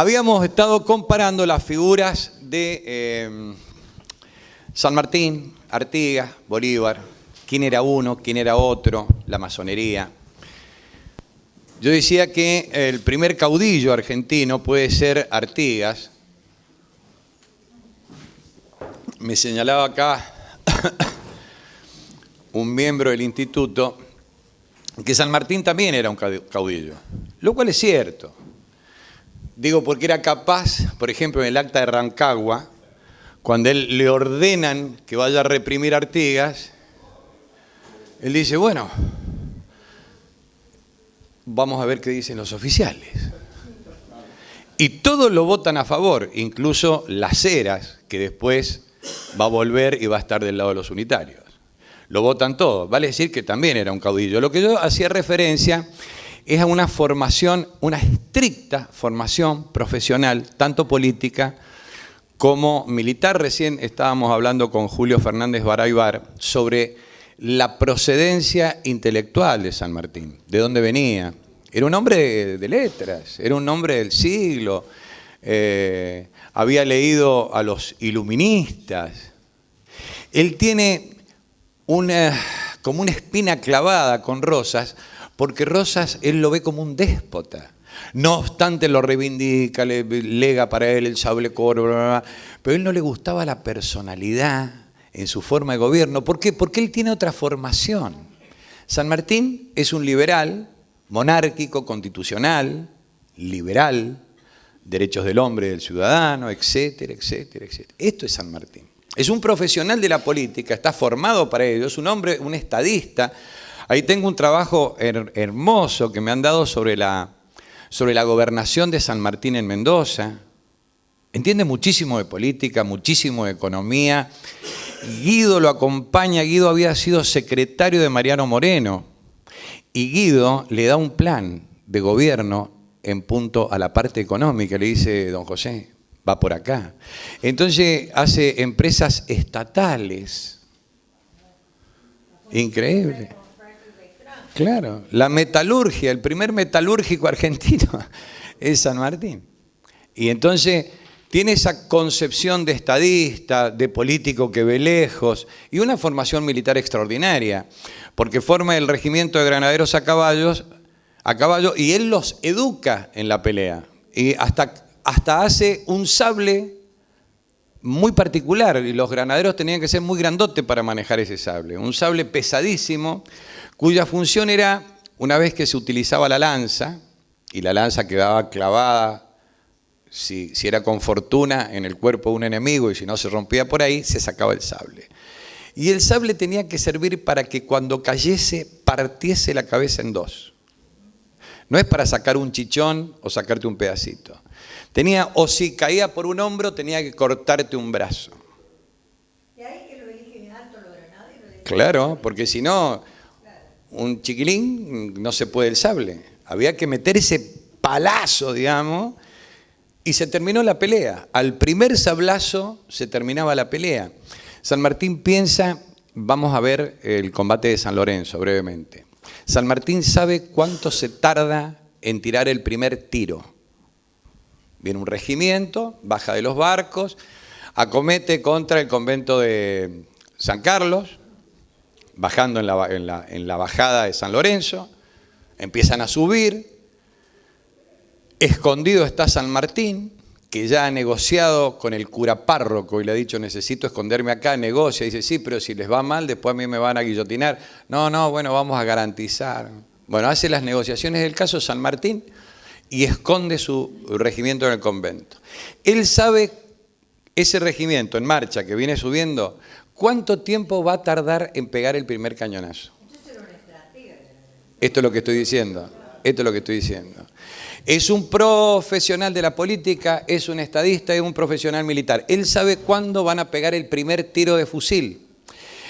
Habíamos estado comparando las figuras de San Martín, Artigas, Bolívar, quién era uno, quién era otro, la masonería. Yo decía que el primer caudillo argentino puede ser Artigas. Me señalaba acá un miembro del instituto que San Martín también era un caudillo, lo cual es cierto. Digo, porque era capaz, por ejemplo, en el acta de Rancagua, cuando él le ordenan que vaya a reprimir a Artigas, él dice, bueno, vamos a ver qué dicen los oficiales. Y todos lo votan a favor, incluso Las Heras, que después va a volver y va a estar del lado de los unitarios. Lo votan todos, vale decir que también era un caudillo. Lo que yo hacía referencia es a una formación, una estricta formación profesional, tanto política como militar. Recién estábamos hablando con Julio Fernández Baraybar sobre la procedencia intelectual de San Martín, de dónde venía. Era un hombre de letras, era un hombre del siglo, había leído a los iluministas. Él tiene como una espina clavada con Rosas, porque Rosas él lo ve como un déspota. No obstante lo reivindica, le lega para él el sable coro, bla, bla, bla, pero a él no le gustaba la personalidad en su forma de gobierno. ¿Por qué? Porque él tiene otra formación. San Martín es un liberal, monárquico, constitucional, liberal, derechos del hombre y del ciudadano, etcétera, etcétera, etcétera. Esto es San Martín. Es un profesional de la política, está formado para ello, es un hombre, un estadista. Ahí tengo un trabajo hermoso que me han dado sobre la gobernación de San Martín en Mendoza. Entiende muchísimo de política, muchísimo de economía. Guido lo acompaña. Guido había sido secretario de Mariano Moreno. Y Guido le da un plan de gobierno en punto a la parte económica. Le dice, don José, va por acá. Entonces hace empresas estatales. Increíble. Claro, la metalurgia, el primer metalúrgico argentino es San Martín. Y entonces tiene esa concepción de estadista, de político que ve lejos, y una formación militar extraordinaria, porque forma el regimiento de granaderos a caballo, y él los educa en la pelea. Y hasta hace un sable muy particular, y los granaderos tenían que ser muy grandotes para manejar ese sable. Un sable pesadísimo, cuya función era, una vez que se utilizaba la lanza, y la lanza quedaba clavada, si era con fortuna, en el cuerpo de un enemigo, y si no se rompía por ahí, se sacaba el sable. Y el sable tenía que servir para que cuando cayese, partiese la cabeza en dos. No es para sacar un chichón o sacarte un pedacito. O si caía por un hombro, tenía que cortarte un brazo. ¿Y ahí que lo eligen alto los granaderos? Claro, porque si no, un chiquilín no se puede el sable. Había que meter ese palazo, digamos, y se terminó la pelea. Al primer sablazo se terminaba la pelea. San Martín piensa, vamos a ver el combate de San Lorenzo brevemente. San Martín sabe cuánto se tarda en tirar el primer tiro. Viene un regimiento, baja de los barcos, acomete contra el convento de San Carlos, bajando en la bajada de San Lorenzo, empiezan a subir, escondido está San Martín, que ya ha negociado con el cura párroco y le ha dicho, necesito esconderme acá, negocia, dice, sí, pero si les va mal, después a mí me van a guillotinar. No, bueno, vamos a garantizar. Bueno, hace las negociaciones del caso San Martín y esconde su regimiento en el convento. Él sabe, ese regimiento en marcha que viene subiendo, ¿cuánto tiempo va a tardar en pegar el primer cañonazo? Esto es lo que estoy diciendo. Es un profesional de la política, es un estadista, es un profesional militar. Él sabe cuándo van a pegar el primer tiro de fusil.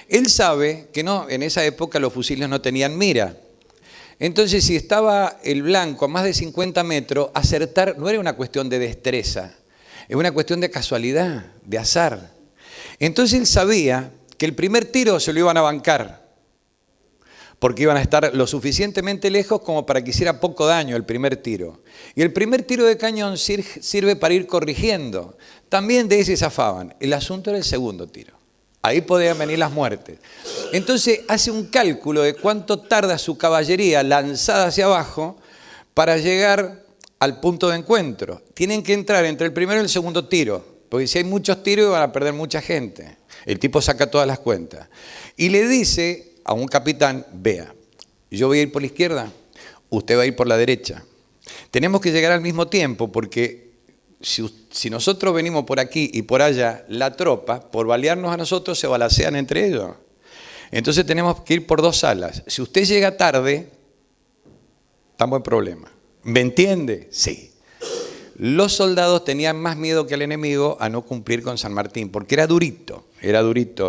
Él sabe que no, en esa época los fusiles no tenían mira. Entonces, si estaba el blanco a más de 50 metros, acertar no era una cuestión de destreza, es una cuestión de casualidad, de azar. Entonces él sabía que el primer tiro se lo iban a bancar, porque iban a estar lo suficientemente lejos como para que hiciera poco daño el primer tiro. Y el primer tiro de cañón sirve para ir corrigiendo. También de ese zafaban. El asunto era el segundo tiro. Ahí podían venir las muertes. Entonces hace un cálculo de cuánto tarda su caballería lanzada hacia abajo para llegar al punto de encuentro. Tienen que entrar entre el primero y el segundo tiro, porque si hay muchos tiros van a perder mucha gente. El tipo saca todas las cuentas. Y le dice a un capitán, vea, yo voy a ir por la izquierda, usted va a ir por la derecha. Tenemos que llegar al mismo tiempo porque si nosotros venimos por aquí y por allá, la tropa, por balearnos a nosotros, se balancean entre ellos. Entonces tenemos que ir por dos alas. Si usted llega tarde, estamos en problema. ¿Me entiende? Sí. Los soldados tenían más miedo que el enemigo a no cumplir con San Martín, porque era durito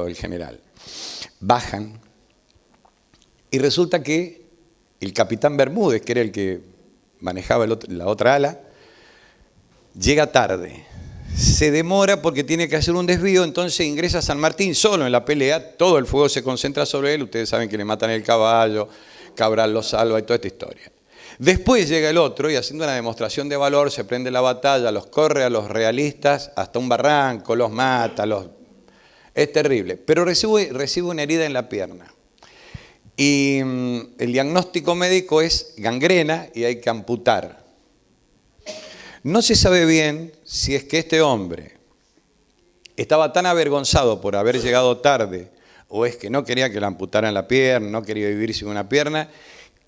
el general. Bajan y resulta que el capitán Bermúdez, que era el que manejaba la otra ala, llega tarde. Se demora porque tiene que hacer un desvío, entonces ingresa San Martín solo en la pelea, todo el fuego se concentra sobre él, ustedes saben que le matan el caballo, Cabral lo salva y toda esta historia. Después llega el otro y haciendo una demostración de valor se prende la batalla, los corre a los realistas hasta un barranco, los mata, es terrible. Pero recibe una herida en la pierna. Y el diagnóstico médico es gangrena y hay que amputar. No se sabe bien si es que este hombre estaba tan avergonzado por haber llegado tarde o es que no quería que le amputaran la pierna, no quería vivir sin una pierna,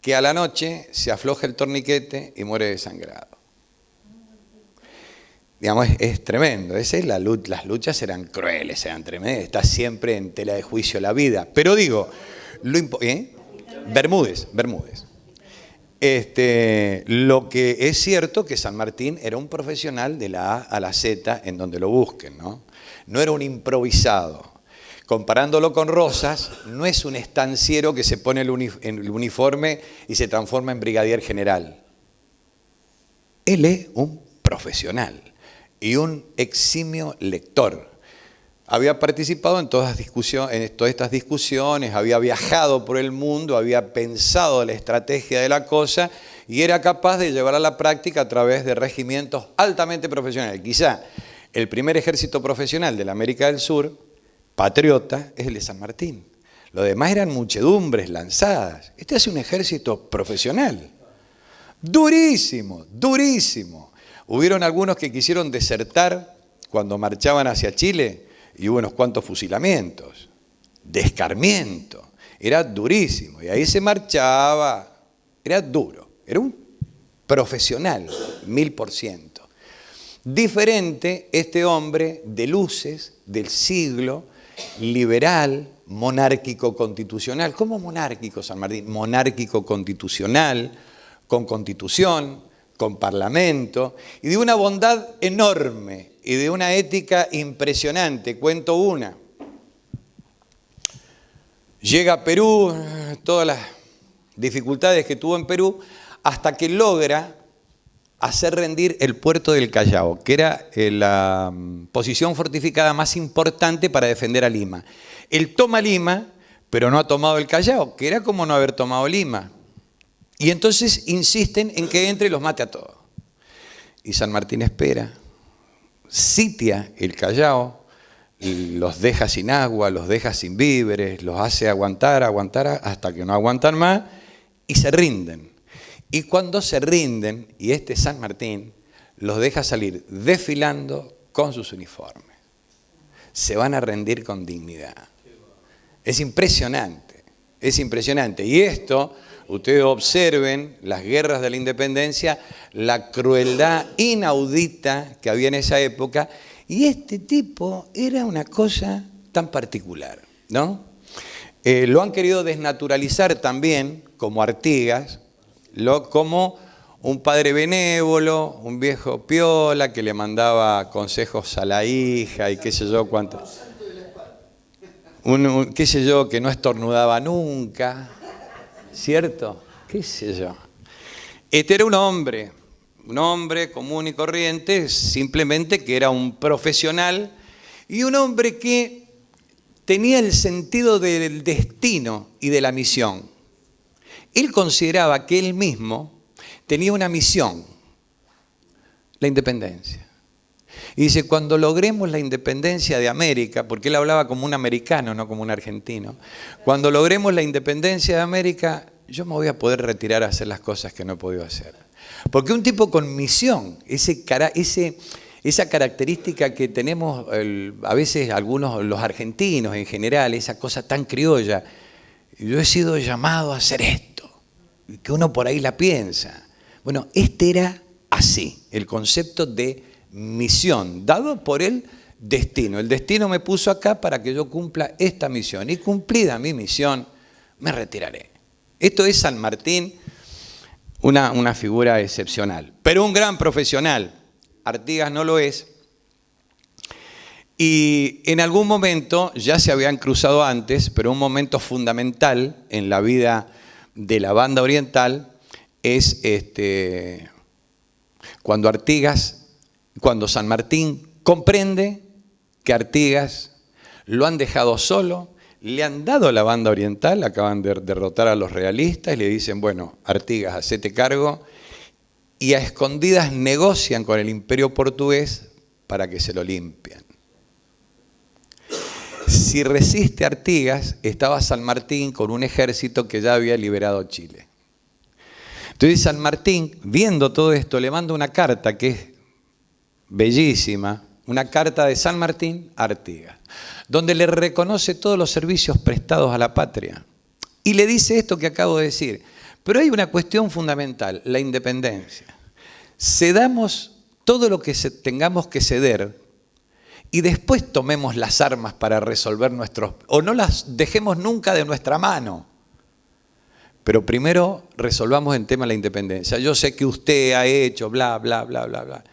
que a la noche se afloja el torniquete y muere desangrado. Digamos, es tremendo. Las luchas eran crueles, eran tremendas. Está siempre en tela de juicio la vida. Pero digo, Bermúdez. Lo que es cierto que San Martín era un profesional de la A a la Z en donde lo busquen, ¿no? No era un improvisado. Comparándolo con Rosas, no es un estanciero que se pone el uniforme y se transforma en brigadier general. Él es un profesional y un eximio lector. Había participado en todas estas discusiones, había viajado por el mundo, había pensado la estrategia de la cosa y era capaz de llevar a la práctica a través de regimientos altamente profesionales. Quizá el primer ejército profesional de la América del Sur, patriota, es el de San Martín. Lo demás eran muchedumbres lanzadas. Este es un ejército profesional. Durísimo, durísimo. Hubieron algunos que quisieron desertar cuando marchaban hacia Chile y hubo unos cuantos fusilamientos, de escarmiento. Era durísimo y ahí se marchaba. Era duro, era un profesional, 1000%. Diferente este hombre de luces, del siglo, liberal, monárquico constitucional. ¿Cómo monárquico, San Martín? Monárquico constitucional, con constitución, con parlamento, y de una bondad enorme y de una ética impresionante. Cuento una. Llega a Perú, todas las dificultades que tuvo en Perú, hasta que logra hacer rendir el puerto del Callao, que era la posición fortificada más importante para defender a Lima. Él toma Lima, pero no ha tomado el Callao, que era como no haber tomado Lima. Y entonces insisten en que entre y los mate a todos. Y San Martín espera, sitia el Callao, los deja sin agua, los deja sin víveres, los hace aguantar hasta que no aguantan más y se rinden. Y cuando se rinden, y este San Martín los deja salir desfilando con sus uniformes. Se van a rendir con dignidad. Es impresionante, es impresionante. Y esto, ustedes observen las guerras de la independencia, la crueldad inaudita que había en esa época. Y este tipo era una cosa tan particular, ¿no? Lo han querido desnaturalizar también, como Artigas, como un padre benévolo, un viejo piola que le mandaba consejos a la hija y qué sé yo cuánto. Qué sé yo, que no estornudaba nunca, ¿cierto? Qué sé yo. Este era un hombre común y corriente, simplemente que era un profesional y un hombre que tenía el sentido del destino y de la misión. él consideraba que él mismo tenía una misión, la independencia. Y dice, cuando logremos la independencia de América, porque él hablaba como un americano, no como un argentino, cuando logremos la independencia de América, yo me voy a poder retirar a hacer las cosas que no he podido hacer. Porque un tipo con misión, esa característica que tenemos a veces algunos, los argentinos en general, esa cosa tan criolla, yo he sido llamado a hacer esto, que uno por ahí la piensa. Bueno, este era así, el concepto de misión, dado por el destino. El destino me puso acá para que yo cumpla esta misión, y cumplida mi misión, me retiraré. Esto es San Martín, una figura excepcional, pero un gran profesional. Artigas no lo es. Y en algún momento, ya se habían cruzado antes, pero un momento fundamental en la vida de la banda oriental es cuando San Martín comprende que Artigas lo han dejado solo, le han dado la banda oriental, acaban de derrotar a los realistas y le dicen, bueno, Artigas, hacete cargo, y a escondidas negocian con el imperio portugués para que se lo limpien. Si resiste Artigas, estaba San Martín con un ejército que ya había liberado Chile. Entonces San Martín, viendo todo esto, le manda una carta que es bellísima, una carta de San Martín a Artigas, donde le reconoce todos los servicios prestados a la patria. Y le dice esto que acabo de decir. Pero hay una cuestión fundamental, la independencia. Cedamos todo lo que tengamos que ceder y después tomemos las armas para resolver o no las dejemos nunca de nuestra mano. Pero primero resolvamos el tema de la independencia. Yo sé que usted ha hecho bla, bla, bla, bla, bla.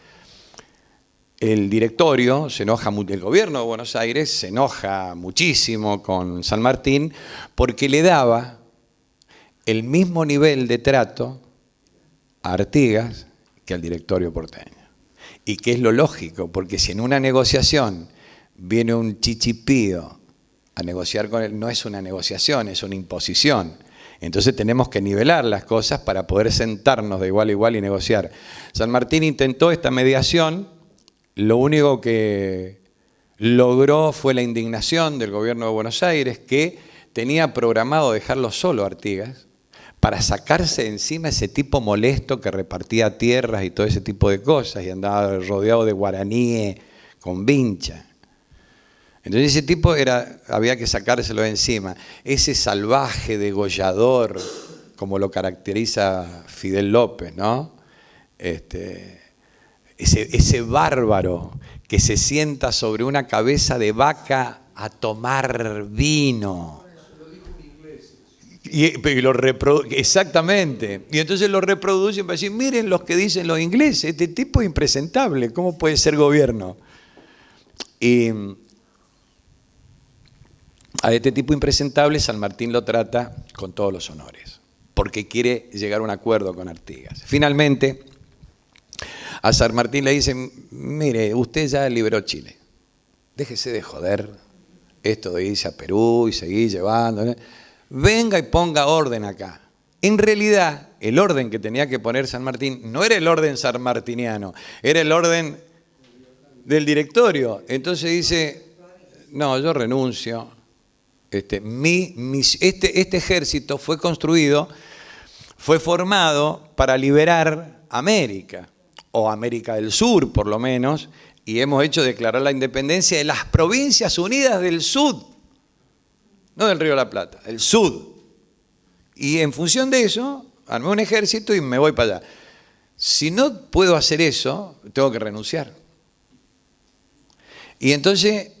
El directorio se enoja, el gobierno de Buenos Aires se enoja muchísimo con San Martín porque le daba el mismo nivel de trato a Artigas que al directorio porteño. Y que es lo lógico, porque si en una negociación viene un chichipío a negociar con él, no es una negociación, es una imposición. Entonces tenemos que nivelar las cosas para poder sentarnos de igual a igual y negociar. San Martín intentó esta mediación, lo único que logró fue la indignación del gobierno de Buenos Aires, que tenía programado dejarlo solo a Artigas, para sacarse de encima ese tipo molesto que repartía tierras y todo ese tipo de cosas, y andaba rodeado de guaraníes con vincha. Entonces ese tipo había que sacárselo de encima. Ese salvaje degollador, como lo caracteriza Fidel López, ¿no? Ese bárbaro que se sienta sobre una cabeza de vaca a tomar vino. Exactamente. Y entonces lo reproducen para decir, miren los que dicen los ingleses, este tipo es impresentable, ¿cómo puede ser gobierno? Y a este tipo impresentable San Martín lo trata con todos los honores, porque quiere llegar a un acuerdo con Artigas. Finalmente, a San Martín le dicen, mire, usted ya liberó Chile, déjese de joder esto de irse a Perú y seguir llevando, venga y ponga orden acá. En realidad, el orden que tenía que poner San Martín no era el orden sanmartiniano, era el orden del directorio. Entonces dice, no, yo renuncio. Este ejército fue construido, fue formado para liberar América, o América del Sur por lo menos, y hemos hecho declarar la independencia de las Provincias Unidas del Sud. No del Río de la Plata, el Sud. Y en función de eso, armé un ejército y me voy para allá. Si no puedo hacer eso, tengo que renunciar. Y entonces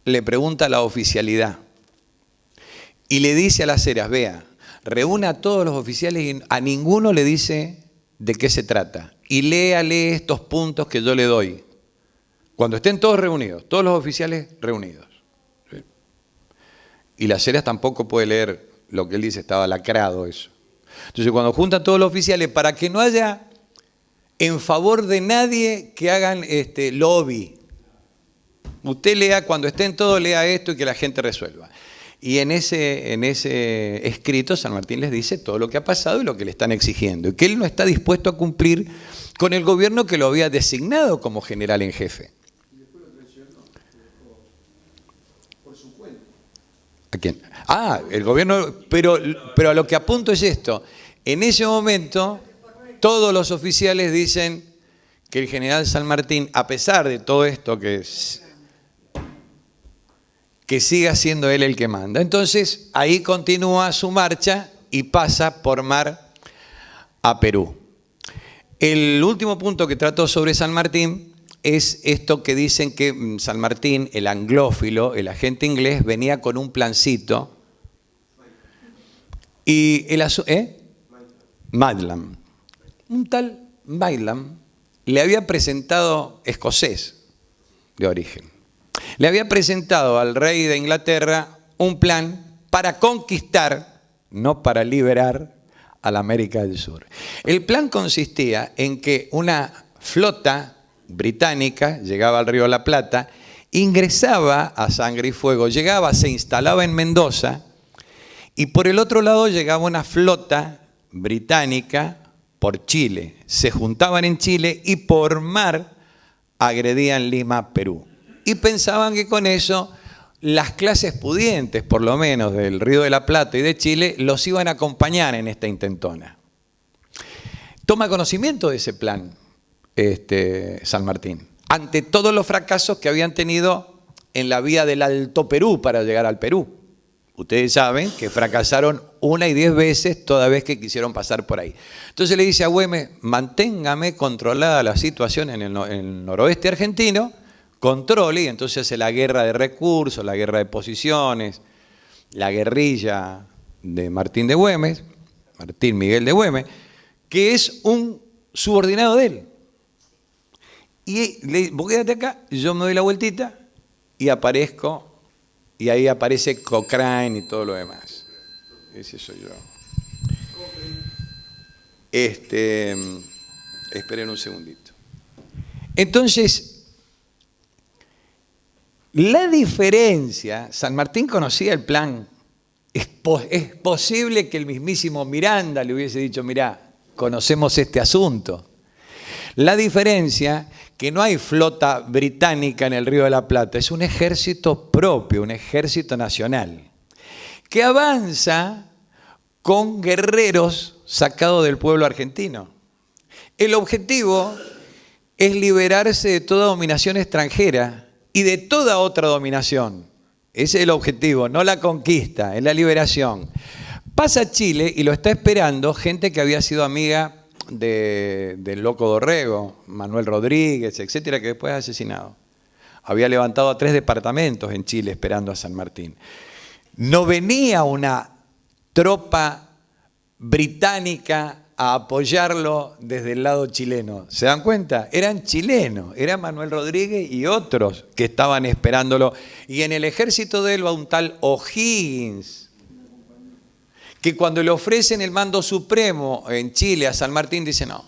le pregunta a la oficialidad y le dice a las Heras, vea, reúna a todos los oficiales y a ninguno le dice de qué se trata. Y léale estos puntos que yo le doy. Cuando estén todos reunidos, todos los oficiales reunidos. Y las Heras tampoco puede leer lo que él dice, estaba lacrado eso. Entonces cuando juntan todos los oficiales, para que no haya en favor de nadie que hagan lobby, usted lea, cuando estén todos, lea esto y que la gente resuelva. Y en ese escrito San Martín les dice todo lo que ha pasado y lo que le están exigiendo. Y que él no está dispuesto a cumplir con el gobierno que lo había designado como general en jefe. ¿A quién? Ah, el gobierno, pero a lo que apunto es esto. En ese momento, todos los oficiales dicen que el general San Martín, a pesar de todo esto, que siga siendo él el que manda. Entonces, ahí continúa su marcha y pasa por mar a Perú. El último punto que trató sobre San Martín es esto que dicen que San Martín, el anglófilo, el agente inglés, venía con un plancito. Y Maitland. Un tal Maitland le había presentado, escocés de origen, le había presentado al rey de Inglaterra un plan para conquistar, no para liberar, a la América del Sur. El plan consistía en que una flota británica llegaba al río de la Plata, ingresaba a Sangre y Fuego, llegaba, se instalaba en Mendoza, y por el otro lado llegaba una flota británica por Chile. Se juntaban en Chile y por mar agredían Lima, Perú. Y pensaban que con eso las clases pudientes, por lo menos del Río de la Plata y de Chile, los iban a acompañar en esta intentona. Toma conocimiento de ese plan San Martín, ante todos los fracasos que habían tenido en la vía del Alto Perú para llegar al Perú. Ustedes saben que fracasaron 1 y 10 veces toda vez que quisieron pasar por ahí. Entonces le dice a Güemes, manténgame controlada la situación en el noroeste argentino, controle, y entonces hace la guerra de recursos, la guerra de posiciones, la guerrilla de Martín de Güemes, Martín Miguel de Güemes, que es un subordinado de él. Y le dice, vos quédate acá, yo me doy la vueltita y aparezco, y ahí aparece Cochrane y todo lo demás. Ese soy yo. Esperen un segundito. Entonces, la diferencia, San Martín conocía el plan. Es posible que el mismísimo Miranda le hubiese dicho, mirá, conocemos este asunto. La diferencia, que no hay flota británica en el Río de la Plata, es un ejército propio, un ejército nacional, que avanza con guerreros sacados del pueblo argentino. El objetivo es liberarse de toda dominación extranjera y de toda otra dominación. Ese es el objetivo, no la conquista, es la liberación. Pasa a Chile y lo está esperando gente que había sido amiga del loco Dorrego, Manuel Rodríguez, etcétera, que después es asesinado. Había levantado a 3 departamentos en Chile esperando a San Martín. No venía una tropa británica a apoyarlo desde el lado chileno. ¿Se dan cuenta? Eran chilenos, era Manuel Rodríguez y otros que estaban esperándolo. Y en el ejército de él va un tal O'Higgins, que cuando le ofrecen el mando supremo en Chile a San Martín dice, no,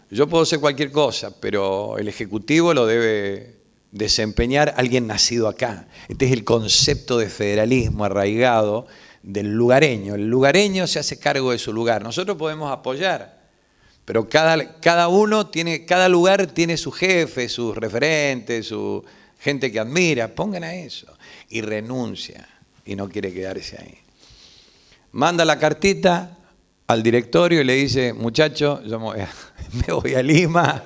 yo puedo hacer cualquier cosa, pero el ejecutivo lo debe desempeñar alguien nacido acá. Este es el concepto de federalismo arraigado del lugareño. El lugareño se hace cargo de su lugar. Nosotros podemos apoyar, pero cada lugar tiene su jefe, sus referentes, su gente que admira. Pongan a eso. Y renuncia y no quiere quedarse ahí. Manda la cartita al directorio y le dice, muchacho, yo me voy a Lima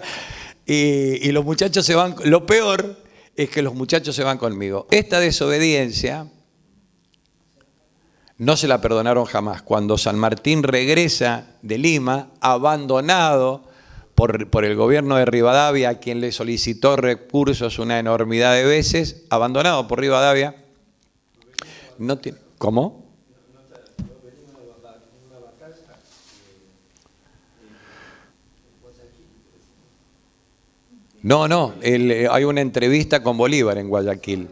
y los muchachos se van. Lo peor es que los muchachos se van conmigo. Esta desobediencia no se la perdonaron jamás. Cuando San Martín regresa de Lima, abandonado por el gobierno de Rivadavia, a quien le solicitó recursos una enormidad de veces, abandonado por Rivadavia, no tiene. ¿Cómo? No, hay una entrevista con Bolívar en Guayaquil.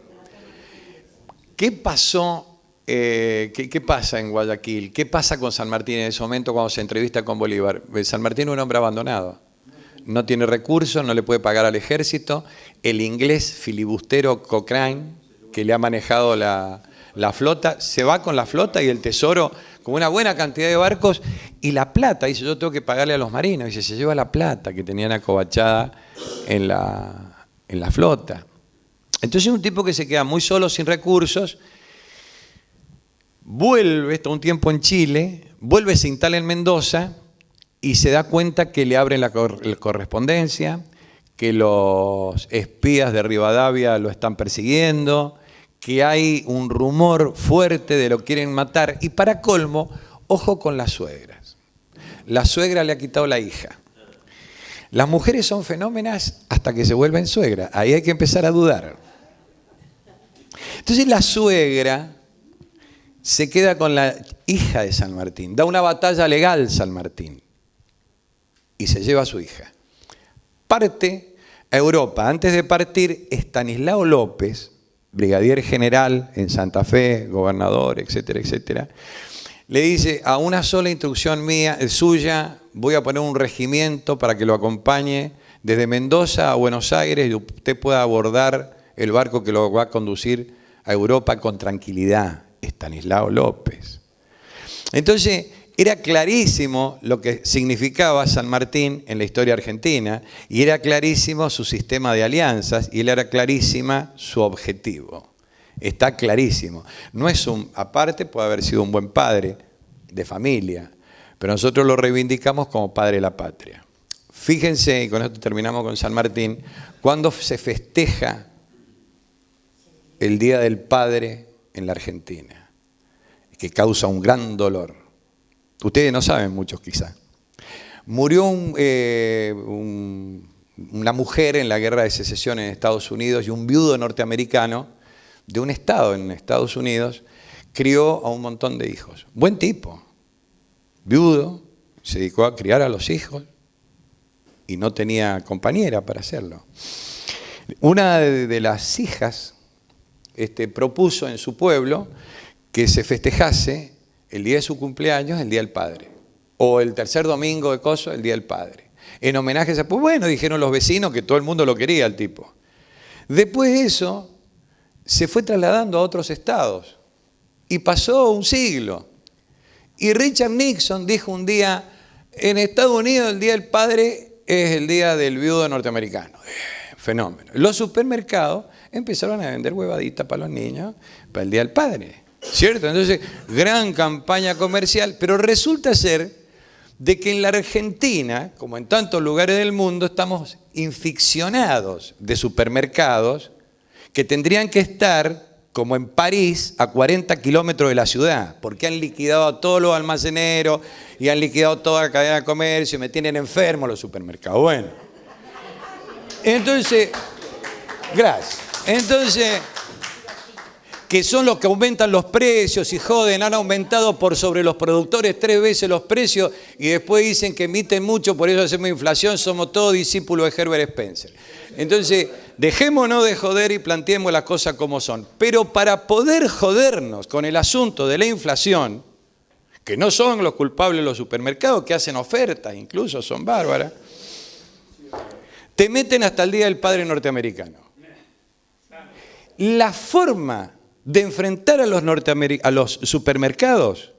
¿Qué pasó? ¿Qué pasa en Guayaquil? ¿Qué pasa con San Martín en ese momento cuando se entrevista con Bolívar? San Martín es un hombre abandonado. No tiene recursos, no le puede pagar al ejército. El inglés filibustero Cochrane, que le ha manejado la La flota, se va con la flota y el tesoro con una buena cantidad de barcos y la plata, dice, yo tengo que pagarle a los marinos, dice, se lleva la plata que tenían acobachada en la flota. Entonces un tipo que se queda muy solo, sin recursos, vuelve, está un tiempo en Chile, vuelve, se instala en Mendoza y se da cuenta que le abren la correspondencia, que los espías de Rivadavia lo están persiguiendo, que hay un rumor fuerte de lo quieren matar. Y para colmo, ojo con las suegras. La suegra le ha quitado la hija. Las mujeres son fenómenas hasta que se vuelven suegras. Ahí hay que empezar a dudar. Entonces la suegra se queda con la hija de San Martín. Da una batalla legal San Martín. Y se lleva a su hija. Parte a Europa. Antes de partir, Estanislao López, brigadier general en Santa Fe, gobernador, etcétera, etcétera, le dice, a una sola instrucción mía, suya, voy a poner un regimiento para que lo acompañe desde Mendoza a Buenos Aires y usted pueda abordar el barco que lo va a conducir a Europa con tranquilidad. Estanislao López. Entonces, era clarísimo lo que significaba San Martín en la historia argentina y era clarísimo su sistema de alianzas y era clarísima su objetivo. Está clarísimo. No es aparte puede haber sido un buen padre de familia, pero nosotros lo reivindicamos como padre de la patria. Fíjense, y con esto terminamos con San Martín, cuando se festeja el Día del Padre en la Argentina, que causa un gran dolor. Ustedes no saben muchos quizá. Murió una mujer en la Guerra de Secesión en Estados Unidos y un viudo norteamericano de un estado en Estados Unidos crió a un montón de hijos. Buen tipo, viudo, se dedicó a criar a los hijos y no tenía compañera para hacerlo. Una de las hijas propuso en su pueblo que se festejase el día de su cumpleaños, el Día del Padre. O el tercer domingo de coso, el Día del Padre. En homenaje a ese, pues bueno, dijeron los vecinos que todo el mundo lo quería al tipo. Después de eso, se fue trasladando a otros estados. Y pasó un siglo. Y Richard Nixon dijo un día, en Estados Unidos el Día del Padre es el día del viudo norteamericano. Fenómeno. Los supermercados empezaron a vender huevaditas para los niños para el Día del Padre. ¿Cierto? Entonces, gran campaña comercial, pero resulta ser de que en la Argentina, como en tantos lugares del mundo, estamos inficcionados de supermercados que tendrían que estar, como en París, a 40 kilómetros de la ciudad, porque han liquidado a todos los almaceneros y han liquidado toda la cadena de comercio y me tienen enfermo los supermercados. Bueno, entonces, gracias. Entonces, que son los que aumentan los precios y joden, han aumentado por sobre los productores 3 veces los precios y después dicen que emiten mucho, por eso hacemos inflación, somos todos discípulos de Herbert Spencer. Entonces, dejémonos de joder y planteemos las cosas como son. Pero para poder jodernos con el asunto de la inflación, que no son los culpables los supermercados, que hacen ofertas, incluso son bárbaras, te meten hasta el Día del Padre norteamericano. La forma de enfrentar a los supermercados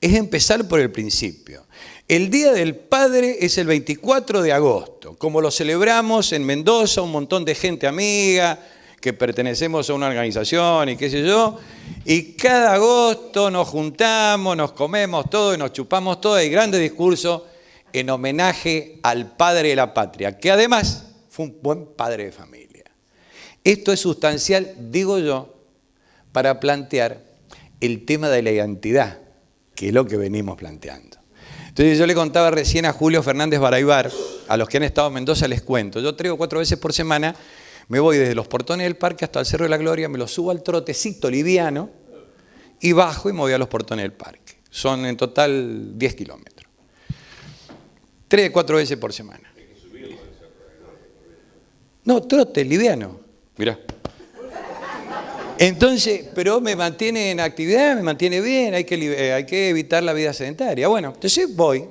es empezar por el principio. El Día del Padre es el 24 de agosto, como lo celebramos en Mendoza, un montón de gente amiga, que pertenecemos a una organización y qué sé yo, y cada agosto nos juntamos, nos comemos todo y nos chupamos todo, hay grandes discursos en homenaje al padre de la patria, que además fue un buen padre de familia. Esto es sustancial, digo yo, para plantear el tema de la identidad, que es lo que venimos planteando. Entonces yo le contaba recién a Julio Fernández Baraybar, a los que han estado en Mendoza les cuento, yo 3 o 4 veces por semana me voy desde los portones del parque hasta el Cerro de la Gloria, me lo subo al trotecito liviano y bajo y me voy a los portones del parque. Son en total 10 kilómetros. 3 o 4 veces por semana. No, trote liviano. Mirá. Entonces, pero me mantiene en actividad, me mantiene bien, hay que evitar la vida sedentaria. Bueno, entonces voy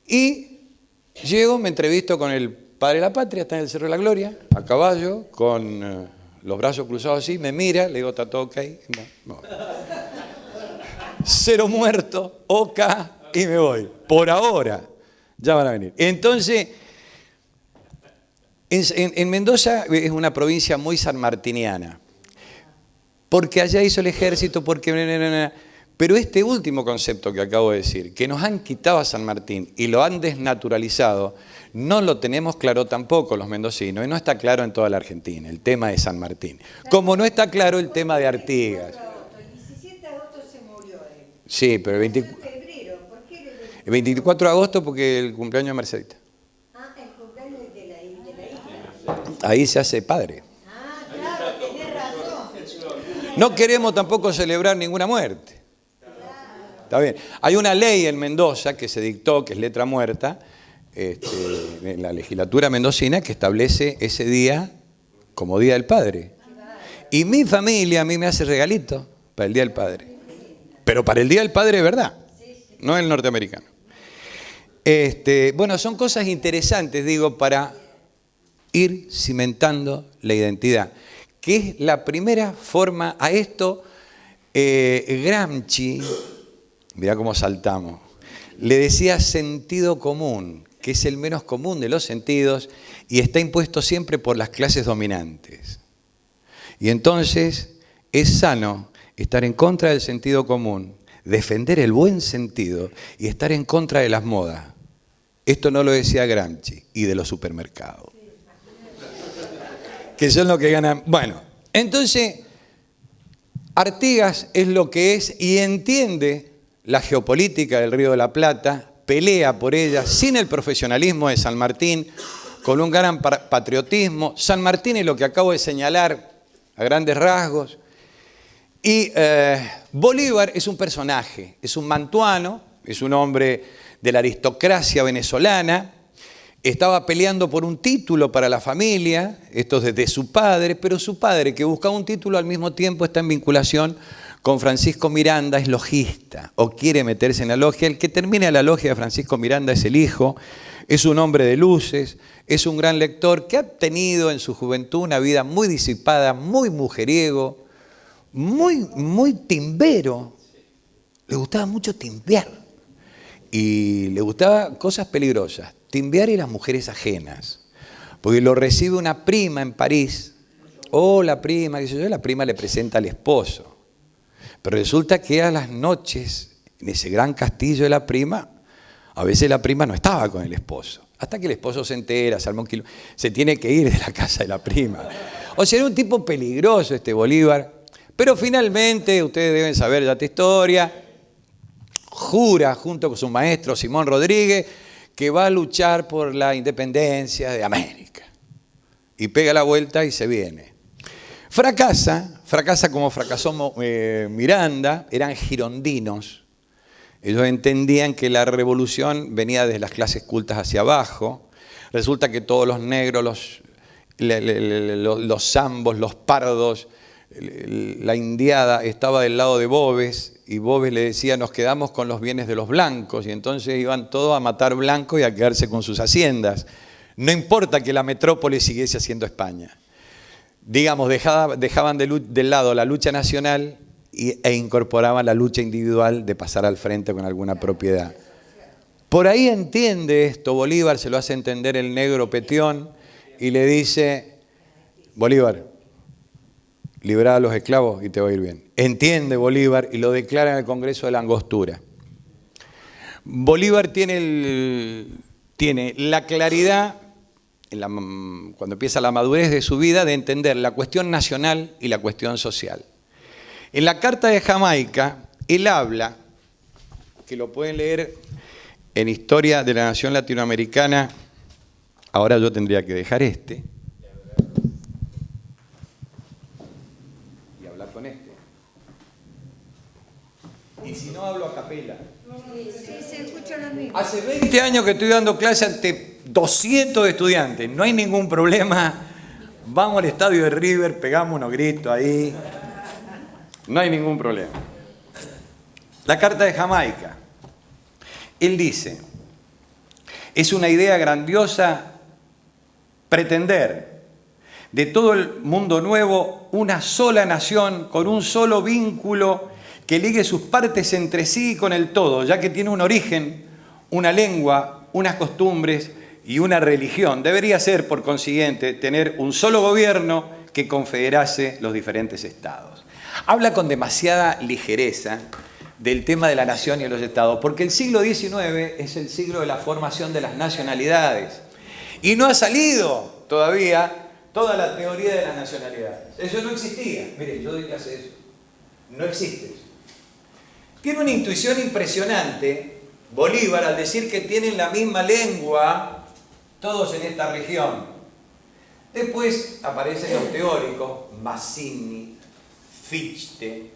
y llego, me entrevisto con el padre de la patria, está en el Cerro de la Gloria, a caballo, con los brazos cruzados así, me mira, le digo, ¿está todo ok? No. 0 muertos, ok, y me voy. Por ahora, ya van a venir. Entonces, en Mendoza es una provincia muy sanmartiniana, porque allá hizo el ejército, porque... Pero este último concepto que acabo de decir, que nos han quitado a San Martín y lo han desnaturalizado, no lo tenemos claro tampoco los mendocinos, y no está claro en toda la Argentina el tema de San Martín, como no está claro el tema de Artigas. El 17 de agosto se murió él. Sí, pero el Febrero, ¿por qué el 24 de agosto porque el cumpleaños de Mercedita. Ah, el cumpleaños de la isla. Ahí se hace padre. Ah, claro, tenés razón. No queremos tampoco celebrar ninguna muerte. Está bien. Hay una ley en Mendoza que se dictó, que es letra muerta, en la legislatura mendocina, que establece ese día como Día del Padre. Y mi familia a mí me hace regalito para el Día del Padre. Pero para el Día del Padre de verdad, no el norteamericano. Bueno, son cosas interesantes, digo, para ir cimentando la identidad, que es la primera forma a esto. Gramsci, mirá cómo saltamos, le decía sentido común, que es el menos común de los sentidos y está impuesto siempre por las clases dominantes. Y entonces es sano estar en contra del sentido común, defender el buen sentido y estar en contra de las modas. Esto no lo decía Gramsci, y de los supermercados, que son los que ganan. Bueno, entonces Artigas es lo que es y entiende la geopolítica del Río de la Plata, pelea por ella sin el profesionalismo de San Martín, con un gran patriotismo. San Martín es lo que acabo de señalar a grandes rasgos. Y Bolívar es un personaje, es un mantuano, es un hombre de la aristocracia venezolana, estaba peleando por un título para la familia, esto desde su padre, pero su padre, que buscaba un título, al mismo tiempo está en vinculación con Francisco Miranda, es logista, o quiere meterse en la logia. El que termina la logia de Francisco Miranda es el hijo, es un hombre de luces, es un gran lector que ha tenido en su juventud una vida muy disipada, muy mujeriego, muy timbero. Le gustaba mucho timbear y le gustaba cosas peligrosas, timbear y las mujeres ajenas, porque lo recibe una prima en París. La prima, qué sé yo, la prima le presenta al esposo. Pero resulta que a las noches, en ese gran castillo de la prima, a veces la prima no estaba con el esposo. Hasta que el esposo se entera, se arma un kilo, se tiene que ir de la casa de la prima. O sea, era un tipo peligroso este Bolívar. Pero finalmente, ustedes deben saber ya esta historia, jura junto con su maestro Simón Rodríguez que va a luchar por la independencia de América. Y pega la vuelta y se viene. Fracasa como fracasó Miranda, eran girondinos. Ellos entendían que la revolución venía desde las clases cultas hacia abajo. Resulta que todos los negros, los zambos, los pardos, la indiada estaba del lado de Boves, y Boves le decía, nos quedamos con los bienes de los blancos, y entonces iban todos a matar blancos y a quedarse con sus haciendas. No importa que la metrópoli siguiese siendo España. Digamos, dejaban del lado la lucha nacional e incorporaban la lucha individual de pasar al frente con alguna propiedad. Por ahí entiende esto Bolívar, se lo hace entender el negro Petión y le dice, Bolívar, libera a los esclavos y te va a ir bien. Entiende Bolívar y lo declara en el Congreso de la Angostura. Bolívar tiene la claridad, cuando empieza la madurez de su vida, de entender la cuestión nacional y la cuestión social. En la Carta de Jamaica, él habla, que lo pueden leer en Historia de la Nación Latinoamericana, ahora yo tendría que dejar y hablar con este. Y si no, hablo a capela. Sí, se escucha lo mismo. Hace 20 años que estoy dando clase ante 200 estudiantes, no hay ningún problema. Vamos al estadio de River, pegamos unos gritos ahí. No hay ningún problema. La Carta de Jamaica. Él dice, es una idea grandiosa pretender de todo el mundo nuevo, una sola nación, con un solo vínculo que ligue sus partes entre sí y con el todo, ya que tiene un origen, una lengua, unas costumbres y una religión. Debería ser, por consiguiente, tener un solo gobierno que confederase los diferentes estados. Habla con demasiada ligereza del tema de la nación y de los estados, porque el siglo XIX es el siglo de la formación de las nacionalidades. Y no ha salido todavía toda la teoría de las nacionalidades. Eso no existía. Mire, yo doy clase de eso. No existe eso. Tiene una intuición impresionante Bolívar al decir que tienen la misma lengua todos en esta región. Después aparecen los teóricos, Mazzini, Fichte,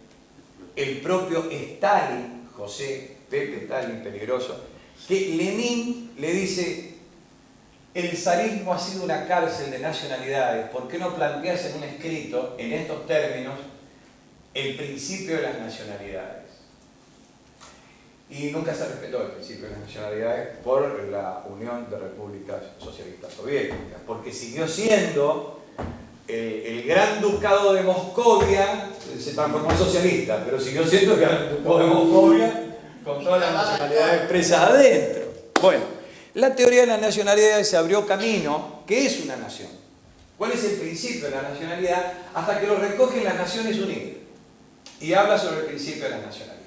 el propio Stalin, José Pepe Stalin, peligroso, que Lenin le dice: el zarismo ha sido una cárcel de nacionalidades, ¿por qué no planteas en un escrito, en estos términos, el principio de las nacionalidades? Y nunca se respetó el principio de las nacionalidades por la Unión de Repúblicas Socialistas Soviéticas, porque siguió siendo el Gran Ducado de Moscovia, se transformó en socialista, pero siguió siendo el Gran Ducado de Moscovia con todas las nacionalidades expresas adentro. Bueno, la teoría de las nacionalidades se abrió camino. ¿Qué es una nación? ¿Cuál es el principio de la nacionalidad? Hasta que lo recogen las Naciones Unidas y habla sobre el principio de las nacionalidades.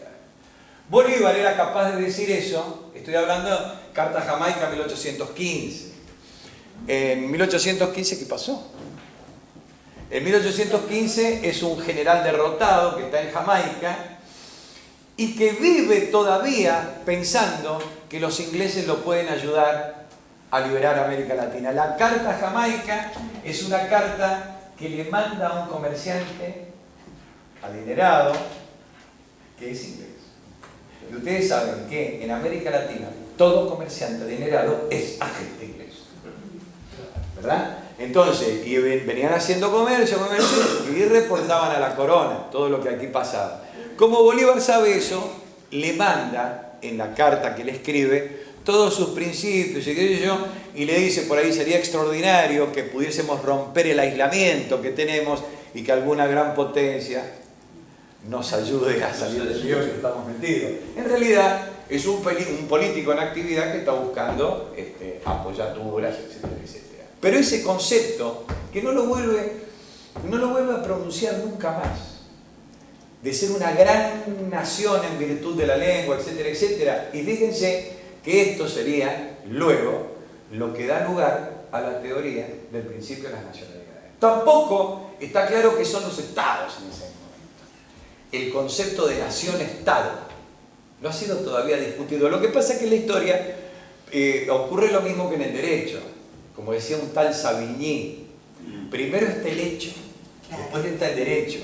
Bolívar era capaz de decir eso. Estoy hablando de Carta a Jamaica 1815. En 1815, ¿qué pasó? En 1815 es un general derrotado que está en Jamaica y que vive todavía pensando que los ingleses lo pueden ayudar a liberar a América Latina. La Carta a Jamaica es una carta que le manda a un comerciante adinerado que es inglés. Y ustedes saben que en América Latina todo comerciante adinerado es agente inglés, ¿verdad? Entonces, y venían haciendo comercio, y reportaban a la corona todo lo que aquí pasaba. Como Bolívar sabe eso, le manda en la carta que le escribe todos sus principios y qué sé yo, y le dice: por ahí sería extraordinario que pudiésemos romper el aislamiento que tenemos y que alguna gran potencia nos ayude a salir del lío que estamos metidos. En realidad es un político en actividad que está buscando apoyaturas, etcétera, etcétera. Pero ese concepto que no lo vuelve a pronunciar nunca más, de ser una gran nación en virtud de la lengua, etcétera, etcétera. Y fíjense que esto sería luego lo que da lugar a la teoría del principio de las nacionalidades. Tampoco está claro qué son los estados en ese momento. El concepto de nación-estado no ha sido todavía discutido. Lo que pasa es que en la historia ocurre lo mismo que en el derecho. Como decía un tal Savigny, primero está el hecho, después está el derecho.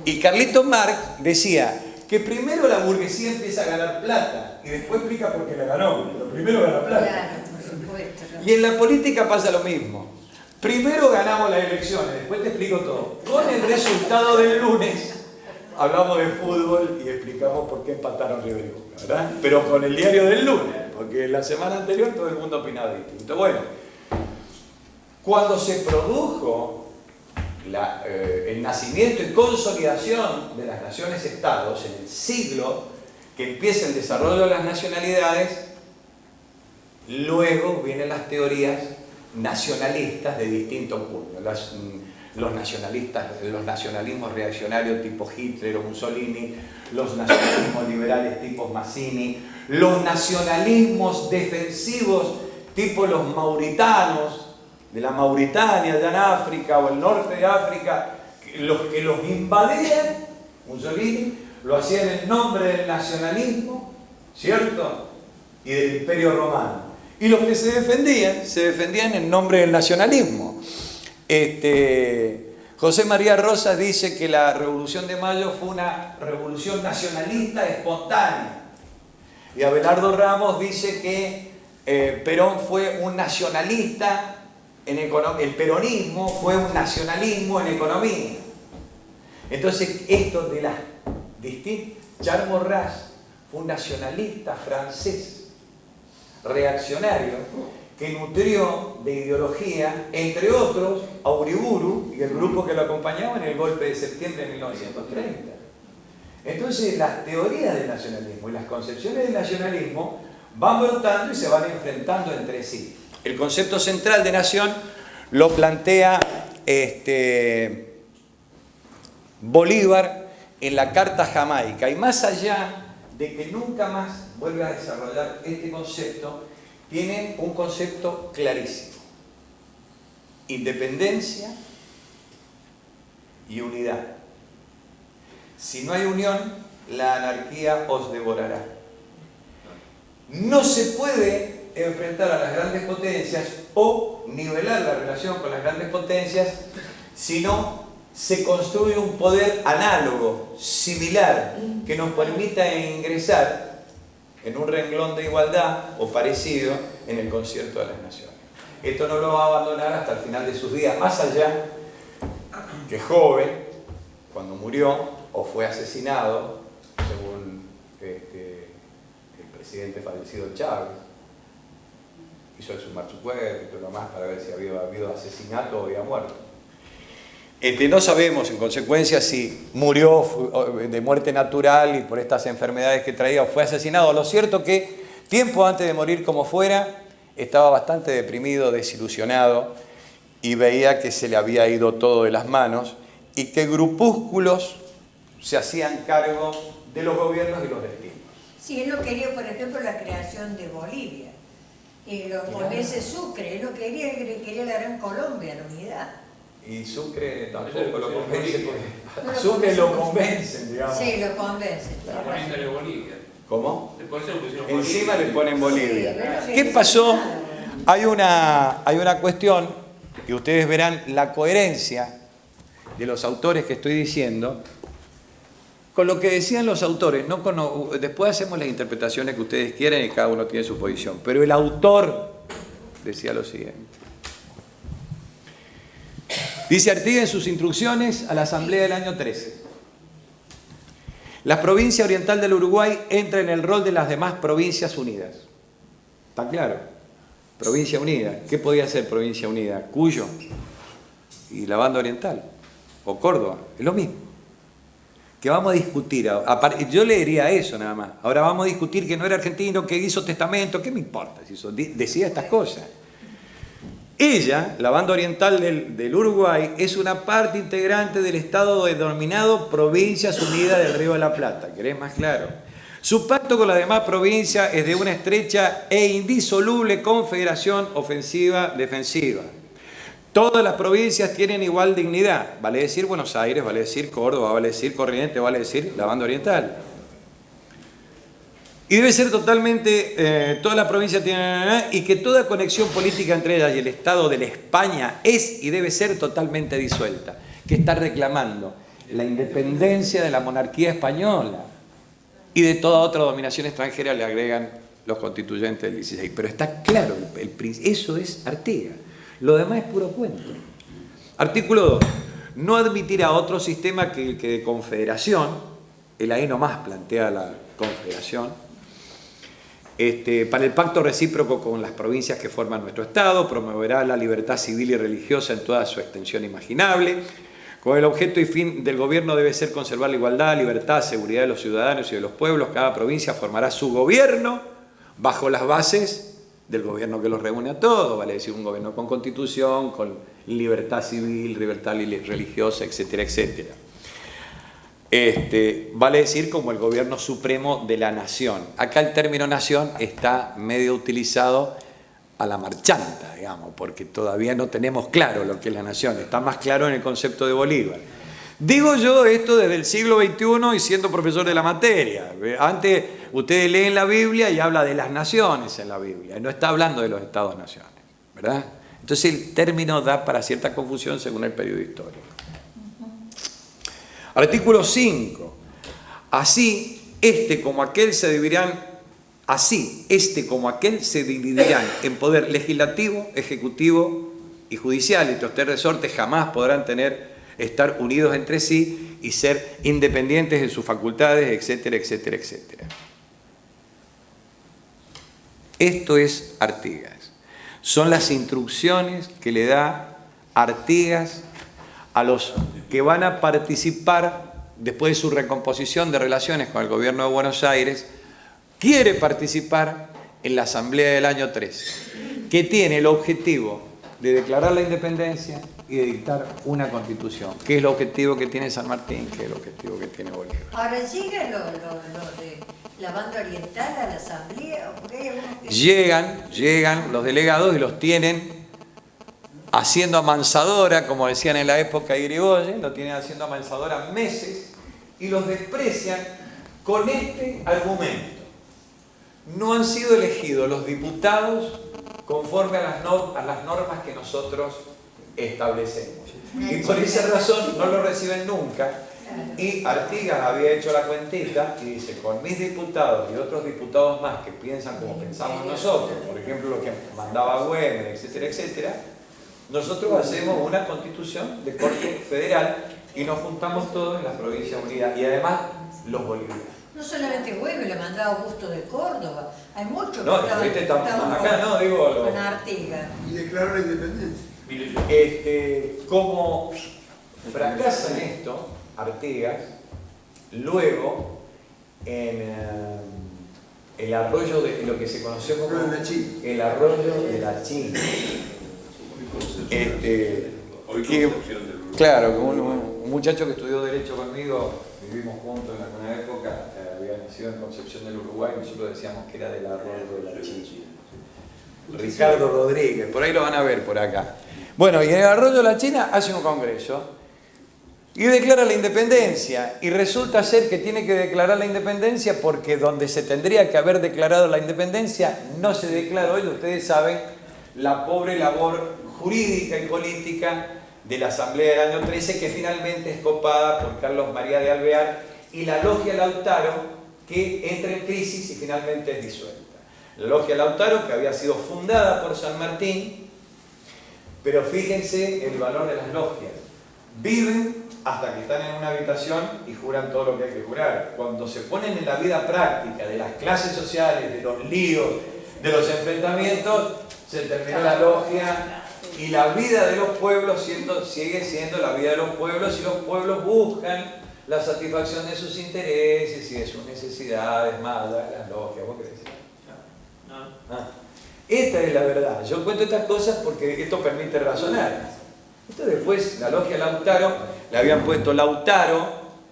Y Carlitos Marx decía que primero la burguesía empieza a ganar plata y después explica por qué la ganó, pero primero gana plata. Claro, por supuesto. Y en la política pasa lo mismo. Primero ganamos las elecciones, después te explico todo. Con el resultado del lunes hablamos de fútbol y explicamos por qué empataron River y Boca, ¿verdad? Pero con el diario del lunes, porque la semana anterior todo el mundo opinaba distinto. Bueno, cuando se produjo el nacimiento y consolidación de las naciones-estados, en el siglo que empieza el desarrollo de las nacionalidades, luego vienen las teorías nacionalistas de distinto puño. Los nacionalismos reaccionarios tipo Hitler o Mussolini, los nacionalismos liberales tipo Mazzini, los nacionalismos defensivos tipo los mauritanos, de la Mauritania, allá en África, o el norte de África, los que los invadían, Mussolini, lo hacían en nombre del nacionalismo, ¿cierto? Y del Imperio Romano. Y los que se defendían en nombre del nacionalismo. José María Rosas dice que la Revolución de Mayo fue una revolución nacionalista espontánea. Y Abelardo Ramos dice que Perón fue un nacionalista en economía. El peronismo fue un nacionalismo en economía. Entonces, esto de las distintas... Charles Maurras fue un nacionalista francés, reaccionario, que nutrió cambio de ideología, entre otros, a Uriburu y el grupo que lo acompañaba en el golpe de septiembre de 1930. Entonces, las teorías del nacionalismo y las concepciones del nacionalismo van brotando y se van enfrentando entre sí. El concepto central de nación lo plantea Bolívar en la Carta Jamaica, y más allá de que nunca más vuelve a desarrollar este concepto, tiene un concepto clarísimo: independencia y unidad. Si no hay unión, la anarquía os devorará. No se puede enfrentar a las grandes potencias o nivelar la relación con las grandes potencias si no se construye un poder análogo, similar, que nos permita ingresar en un renglón de igualdad o parecido en el concierto de las naciones. Esto no lo va a abandonar hasta el final de sus días, más allá que joven, cuando murió o fue asesinado, según el presidente fallecido Chávez, hizo exhumar su cuerpo y todo lo más para ver si había habido asesinato o había muerto. No sabemos, en consecuencia, si murió de muerte natural y por estas enfermedades que traía o fue asesinado. Lo cierto que, tiempo antes de morir como fuera, estaba bastante deprimido, desilusionado, y veía que se le había ido todo de las manos y que grupúsculos se hacían cargo de los gobiernos y los destinos. Sí, él no quería, por ejemplo, la creación de Bolivia. Con ese Sucre, él no quería, él quería la Gran Colombia, la unidad. Y Sucre tampoco lo convence, porque No Sucre lo convencen, digamos. Sí, lo convencen. Poniéndole Bolivia. ¿Cómo? Por eso le pusieron Encima Bolivia. le ponen Bolivia. Sí, bueno, ¿Qué pasó? Hay una cuestión, y ustedes verán la coherencia de los autores que estoy diciendo con lo que decían los autores. Después hacemos las interpretaciones que ustedes quieren y cada uno tiene su posición. Pero el autor decía lo siguiente. Dice Artigas en sus instrucciones a la Asamblea del año 13. La provincia oriental del Uruguay entra en el rol de las demás provincias unidas. ¿Está claro? Provincia unida. ¿Qué podía ser provincia unida? Cuyo y la banda oriental. O Córdoba. Es lo mismo. Que vamos a discutir. Yo leería eso nada más. Ahora vamos a discutir que no era argentino, que hizo testamento. ¿Qué me importa si eso decía estas cosas? Ella, la banda oriental del Uruguay, es una parte integrante del Estado denominado Provincias Unidas del Río de la Plata. ¿Querés más claro? Su pacto con las demás provincias es de una estrecha e indisoluble confederación ofensiva-defensiva. Todas las provincias tienen igual dignidad. Vale decir Buenos Aires, vale decir Córdoba, vale decir Corrientes, vale decir la banda oriental. Y debe ser totalmente, toda la provincia tiene, y que toda conexión política entre ellas y el Estado de la España es y debe ser totalmente disuelta. ¿Qué está reclamando? La independencia de la monarquía española y de toda otra dominación extranjera, le agregan los constituyentes del 16. Pero está claro, eso es Artigas. Lo demás es puro cuento. Artículo 2. No admitirá otro sistema que el que de confederación, él ahí nomás plantea la confederación, para el pacto recíproco con las provincias que forman nuestro Estado, promoverá la libertad civil y religiosa en toda su extensión imaginable. Con el objeto y fin del gobierno debe ser conservar la igualdad, libertad, seguridad de los ciudadanos y de los pueblos. Cada provincia formará su gobierno bajo las bases del gobierno que los reúne a todos, vale decir un gobierno con constitución, con libertad civil, libertad religiosa, etcétera, etcétera. Vale decir como el gobierno supremo de la nación. Acá el término nación está medio utilizado a la marchanta, digamos, porque todavía no tenemos claro lo que es la nación. Está más claro en el concepto de Bolívar. Digo yo esto desde el siglo XXI y siendo profesor de la materia. Antes ustedes leen la Biblia y habla de las naciones en la Biblia, y no está hablando de los estados-naciones, ¿verdad? Entonces el término da para cierta confusión según el periodo histórico. Artículo 5. Así, como aquel se dividirán en poder legislativo, ejecutivo y judicial. Estos tres resortes jamás podrán estar unidos entre sí y ser independientes de sus facultades, etcétera, etcétera, etcétera. Esto es Artigas. son las instrucciones que le da Artigas a los que van a participar después de su recomposición de relaciones con el gobierno de Buenos Aires. Quiere participar en la Asamblea del año 13, que tiene el objetivo de declarar la independencia y de dictar una constitución, que es el objetivo que tiene San Martín, que es el objetivo que tiene Bolívar. Ahora llegan los de la banda oriental a la asamblea, porque hay algunos que... Llegan los delegados y los tienen haciendo amansadora, como decían en la época de Irigoyen, lo tienen haciendo amansadora meses y los desprecian con este argumento. No han sido elegidos los diputados conforme a las normas que nosotros establecemos. Y por esa razón no lo reciben nunca. Y Artigas había hecho la cuentita y dice, con mis diputados y otros diputados más que piensan como pensamos nosotros, por ejemplo lo que mandaba Güemes, etcétera, etcétera, nosotros hacemos una constitución de corte federal y nos juntamos todos en la provincia unida y además los bolivianos. No solamente Güemes, le mandaba Augusto de Córdoba. Hay muchos que No, estaban acá no, digo... con Artigas. Y declaró la independencia. Como fracasa en esto, Artigas, luego en el arroyo de lo que se conoció como el arroyo de la China. Claro, un muchacho que estudió Derecho conmigo, vivimos juntos en alguna época, había nacido en Concepción del Uruguay, nosotros decíamos que era del arroyo de la China. Ricardo Rodríguez, por ahí lo van a ver por acá. Bueno, y en el arroyo de la China hace un congreso y declara la independencia. Y resulta ser que tiene que declarar la independencia porque donde se tendría que haber declarado la independencia no se declaró, y ustedes saben la pobre labor jurídica y política de la Asamblea del año 13, que finalmente es copada por Carlos María de Alvear y la Logia Lautaro, que entra en crisis y finalmente es disuelta. La Logia Lautaro, que había sido fundada por San Martín, pero fíjense el valor de las logias. Viven hasta que están en una habitación y juran todo lo que hay que jurar. Cuando se ponen en la vida práctica de las clases sociales, de los líos, de los enfrentamientos, se terminó la logia y la vida de los pueblos sigue siendo la vida de los pueblos, y los pueblos buscan la satisfacción de sus intereses y de sus necesidades, más las logias. ¿Vos qué decís? Esta es la verdad. Yo cuento estas cosas porque esto permite razonar. Esto después, la Logia Lautaro, le habían puesto Lautaro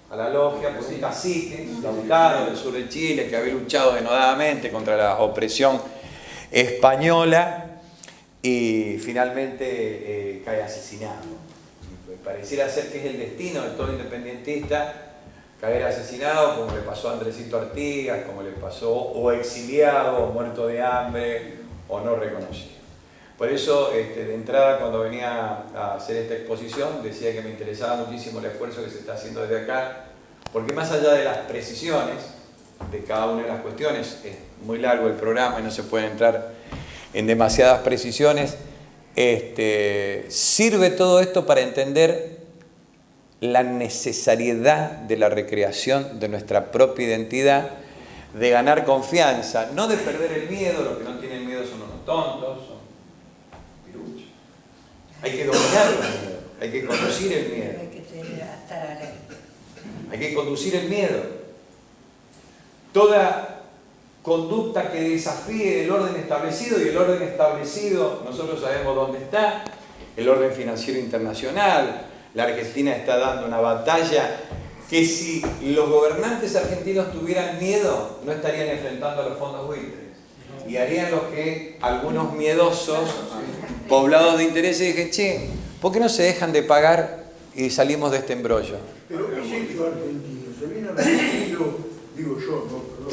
a la logia por un cacique, Lautaro del sur de Chile, que había luchado denodadamente contra la opresión española y finalmente cae asesinado. Pareciera ser que es el destino de todo independientista caer asesinado, como le pasó a Andresito Artigas, como le pasó, o exiliado, o muerto de hambre, o no reconocido. Por eso, de entrada, cuando venía a hacer esta exposición, decía que me interesaba muchísimo el esfuerzo que se está haciendo desde acá, porque más allá de las precisiones de cada una de las cuestiones, es muy largo el programa y no se puede entrar en demasiadas precisiones, sirve todo esto para entender la necesariedad de la recreación de nuestra propia identidad, de ganar confianza, no de perder el miedo. Los que no tienen miedo son unos tontos, son piruchos. Hay que dominar el miedo, hay que conducir el miedo. Hay que estar alerta. Hay que conducir el miedo. Toda conducta que desafíe el orden establecido, y el orden establecido nosotros sabemos dónde está, el orden financiero internacional. La Argentina está dando una batalla que si los gobernantes argentinos tuvieran miedo, no estarían enfrentando a los fondos buitres. Y harían lo que algunos miedosos, poblados de intereses, dicen, che, ¿por qué no se dejan de pagar y salimos de este embrollo? Pero ¿qué se hizo argentino? Se vino argentino, digo yo, ¿no? Perdón.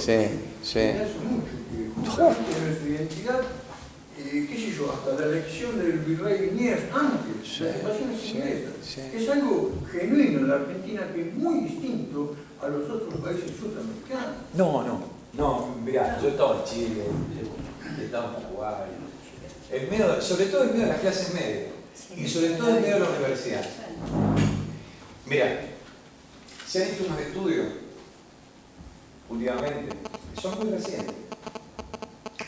Sí. Hace mucho que justamente nuestra identidad, qué sé yo, hasta la elección del virrey Liniers, antes, las invasiones inglesas. Es algo genuino en la Argentina que es muy distinto a los otros países sudamericanos. No, mirá, yo he estado en Chile, he estado en Paraguay. El miedo, sobre todo el miedo de las clases medias, y sobre todo el miedo de la universidad. Mirá, se han hecho unos estudios últimamente, que son muy recientes.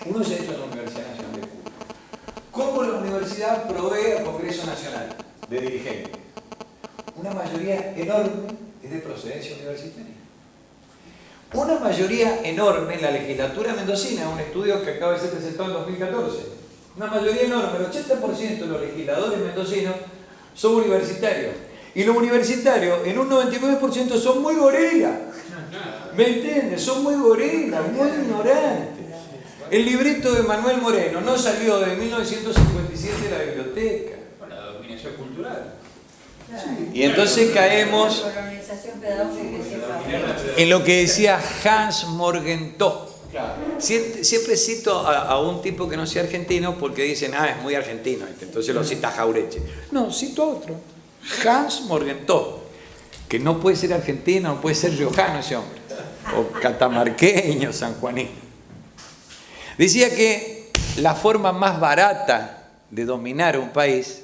Uno se ha hecho en la Universidad Nacional de Cuba. ¿Cómo universidad provee al Congreso Nacional de dirigentes. Una mayoría enorme es de procedencia universitaria. Una mayoría enorme en la legislatura mendocina, un estudio que acaba de ser presentado en 2014. Una mayoría enorme, el 80% de los legisladores mendocinos son universitarios. Y los universitarios, en un 99%, son muy gorilas. ¿Me entiendes? Son muy gorilas, muy ignorantes. El libreto de Manuel Moreno no salió de 1957 de la biblioteca. Bueno, la dominación cultural. Y entonces caemos La organización pedagógica que se fabrica. en lo que decía Hans Morgenthau. Siempre cito a un tipo que no sea argentino porque dicen, es muy argentino, entonces lo cita Jaureche. No, cito a otro, Hans Morgenthau, que no puede ser argentino, no puede ser riojano ese hombre, o catamarqueño, sanjuanino. Decía que la forma más barata de dominar un país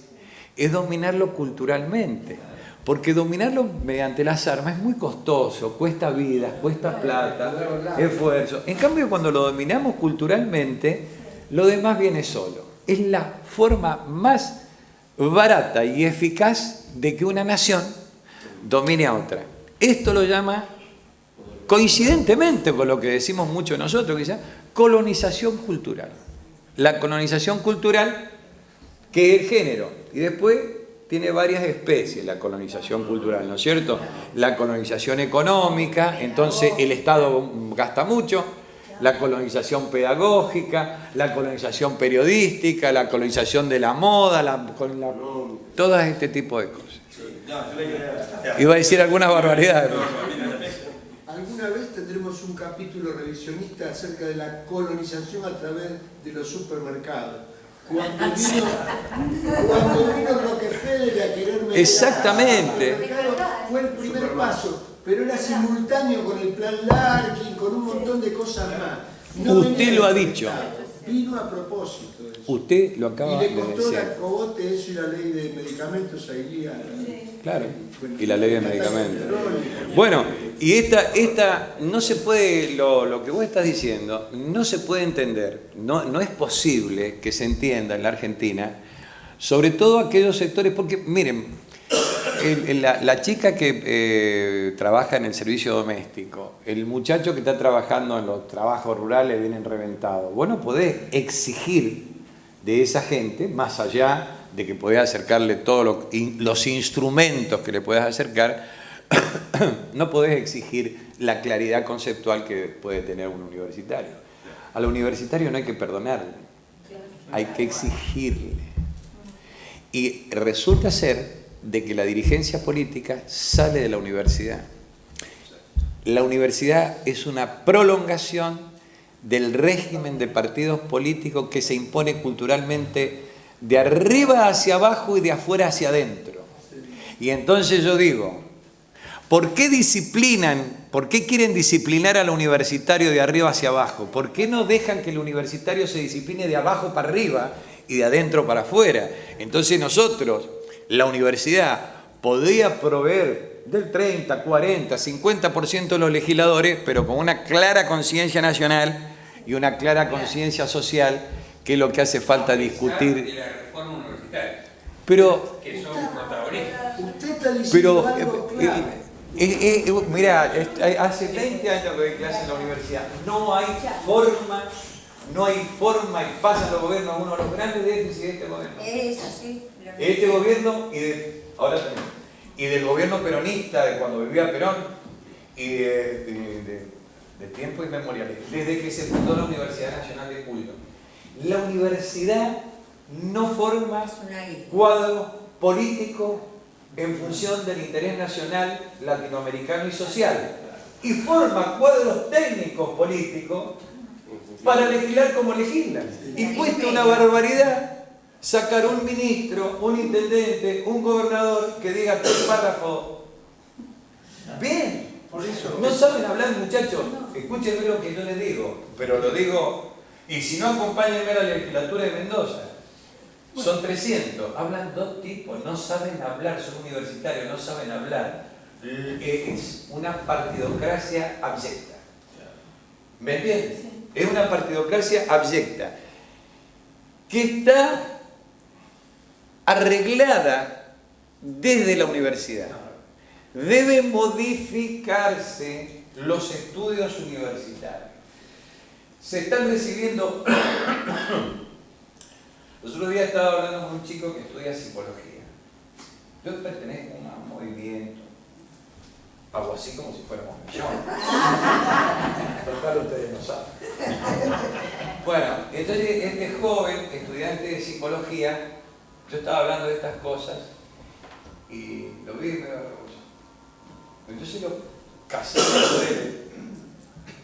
es dominarlo culturalmente. Porque dominarlo mediante las armas es muy costoso, cuesta vidas, cuesta plata, esfuerzo. En cambio, cuando lo dominamos culturalmente, lo demás viene solo. Es la forma más barata y eficaz de que una nación domine a otra. Esto lo llama, coincidentemente con lo que decimos mucho nosotros, quizás, colonización cultural. La colonización cultural, que es el género, y después tiene varias especies la colonización cultural, ¿no es cierto? La colonización económica, entonces el Estado gasta mucho, la colonización pedagógica, la colonización periodística, la colonización de la moda, todo este tipo de cosas. Iba a decir algunas barbaridades. ¿Alguna vez tendremos un capítulo revisionista acerca de la colonización a través de los supermercados? Cuando vino Rockefeller a querer meter Exactamente. fue el primer paso, pero era simultáneo con el plan Larkin, con un montón de cosas más. No Usted lo ha dicho. Vino a propósito de eso. Usted lo acaba de Y le costó decir. la cogote eso y la ley de medicamentos ahí. Claro, y la ley de medicamentos. Bueno, y esta no se puede, lo que vos estás diciendo, no se puede entender, no es posible que se entienda en la Argentina, sobre todo aquellos sectores, porque miren, la chica que trabaja en el servicio doméstico, el muchacho que está trabajando en los trabajos rurales vienen reventados, vos no podés exigir de esa gente, más allá de que podés acercarle todos los instrumentos que le puedas acercar, no podés exigir la claridad conceptual que puede tener un universitario. Al universitario no hay que perdonarle, hay que exigirle. Y resulta ser de que la dirigencia política sale de la universidad. La universidad es una prolongación del régimen de partidos políticos que se impone culturalmente de arriba hacia abajo y de afuera hacia adentro. Y entonces yo digo, ¿por qué quieren disciplinar al universitario de arriba hacia abajo? ¿Por qué no dejan que el universitario se discipline de abajo para arriba y de adentro para afuera? Entonces nosotros, la universidad, podría proveer del 30, 40, 50% de los legisladores, pero con una clara conciencia nacional y una clara conciencia social, que es lo que hace falta discutir. De la reforma universitaria, Pero, que son protagonistas. Usted está diciendo algo claro. mira, hace 20 años que doy clase en la universidad, no hay forma, y pasan los gobiernos, uno de los grandes déficits de este gobierno. Es así. Este gobierno y del gobierno peronista, de cuando vivía Perón, y de tiempo inmemorial, desde que se fundó la Universidad Nacional de Cuyo. La universidad no forma cuadros políticos en función del interés nacional, latinoamericano y social, y forma cuadros técnicos políticos para legislar como legislan. Y cuesta una barbaridad sacar un ministro, un intendente, un gobernador que diga 3 párrafos. Bien, Por eso, no saben hablar, muchachos. Escúchenme lo que yo les digo, pero lo digo, y si no, acompáñenme a la legislatura de Mendoza. Son 300, hablan 2 tipos, no saben hablar, son universitarios, no saben hablar. Es una partidocracia abyecta. ¿Me entiendes? Es una partidocracia abyecta que está arreglada desde la universidad. Deben modificarse los estudios universitarios. Se están recibiendo... Los otros días estaba hablando con un chico que estudia psicología. Yo pertenezco a un movimiento, algo así como si fuéramos millones. Total, ustedes no saben. Bueno, entonces este joven estudiante de psicología, yo estaba hablando de estas cosas y lo vi y me dio vergüenza. Entonces lo casé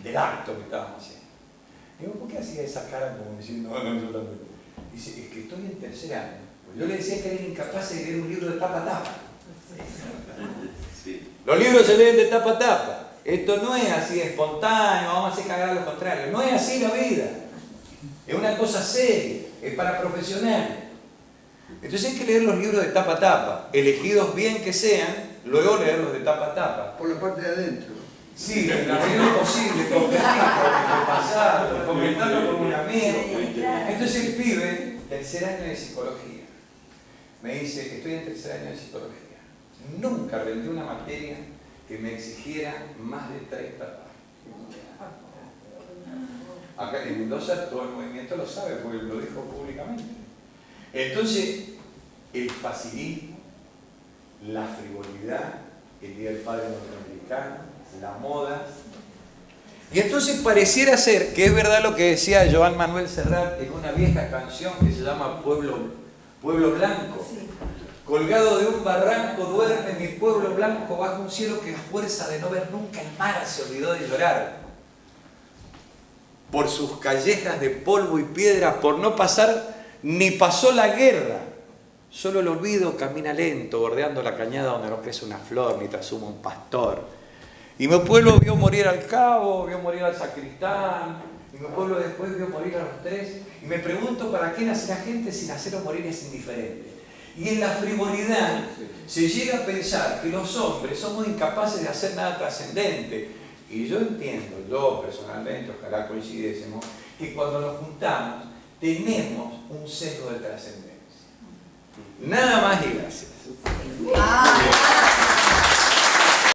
del acto que estábamos haciendo. Digo, ¿por qué hacía esa cara como diciendo, no, yo también? Dice, es que estoy en tercer año. Pues yo le decía que era incapaz de leer un libro de tapa a tapa. Sí. Los libros se leen de tapa a tapa. Esto no es así espontáneo, vamos a hacer cagar a lo contrario. No es así la vida. Es una cosa seria, es para profesionales. Entonces hay que leer los libros de tapa a tapa, elegidos bien que sean, luego leerlos de tapa a tapa. Por la parte de adentro. Sí, en la medida posible, competirlo, repasarlo, comentarlo con un amigo. Entonces el pibe, tercer año de psicología, me dice, estoy en tercer año de psicología. Nunca rendí una materia que me exigiera más de 30 páginas. Acá en Mendoza todo el movimiento lo sabe, porque lo dijo públicamente. Entonces, el facilismo, la frivolidad, el Día del Padre Norteamericano, la moda. Y entonces pareciera ser que es verdad lo que decía Joan Manuel Serrat en una vieja canción que se llama Pueblo Blanco. Colgado de un barranco duerme mi pueblo blanco bajo un cielo que a fuerza de no ver nunca el mar se olvidó de llorar. Por sus callejas de polvo y piedra, por no pasar ni pasó la guerra. Solo el olvido camina lento, bordeando la cañada donde no crece una flor ni trasuma un pastor. Y mi pueblo vio morir al cabo, vio morir al sacristán, y mi pueblo después vio morir a los tres. Y me pregunto, ¿para qué nace la gente si nacer o morir es indiferente? Y en la frivolidad se llega a pensar que los hombres somos incapaces de hacer nada trascendente. Y yo entiendo, yo personalmente, ojalá coincidiésemos, que cuando nos juntamos tenemos un sesgo de trascendencia. Nada